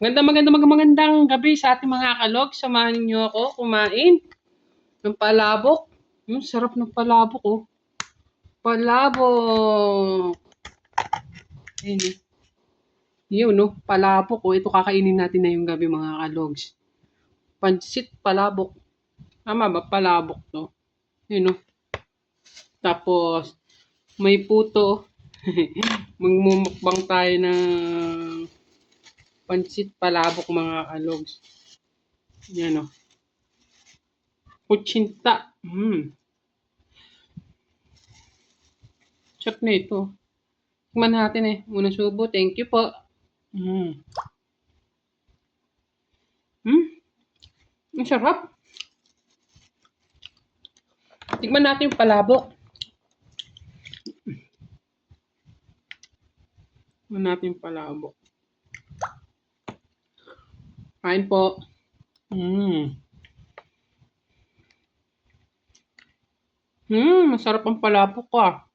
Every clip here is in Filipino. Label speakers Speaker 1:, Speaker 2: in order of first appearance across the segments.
Speaker 1: Magandang gabi sa ating mga kalog. Samahan niyo ako kumain ng palabok. Sarap ng palabok, oh. Palabok. Ayun, eh. Yun, no? Palabok, oh. Ito kakainin natin na yung gabi, mga kalogs. Pansit palabok. Tama ba? Palabok, to. Yun, no? Tapos, may puto. Magmumukbang tayo ng pansit palabok, mga kalogs. Yan, o. Kutsinta. Sarap na ito. Tikman natin, eh. Unang subo. Thank you po. Ang sarap. Tikman natin yung palabok. Tikman natin yung palabok. Kain po. Masarap ang palabok ko, ah.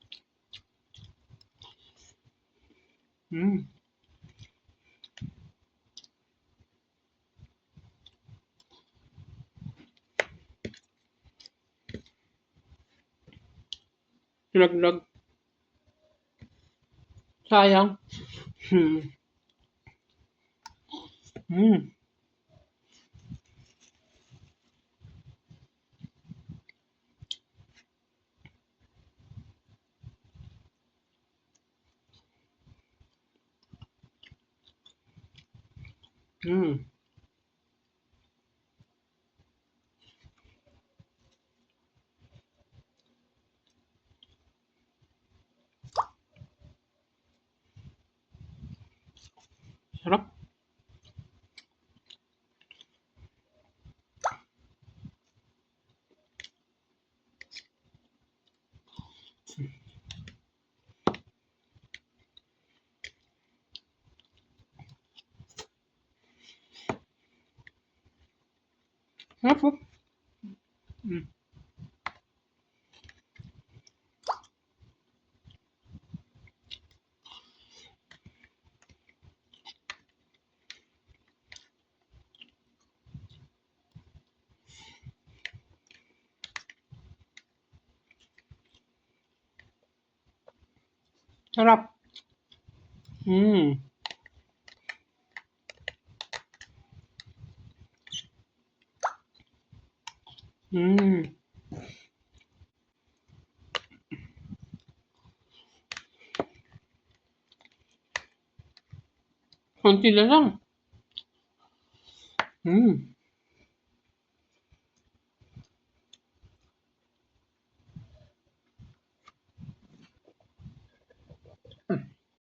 Speaker 1: Sinaglag. Sayang. Hmm. Sarap. Sarap po. Sarap. Konti na lang.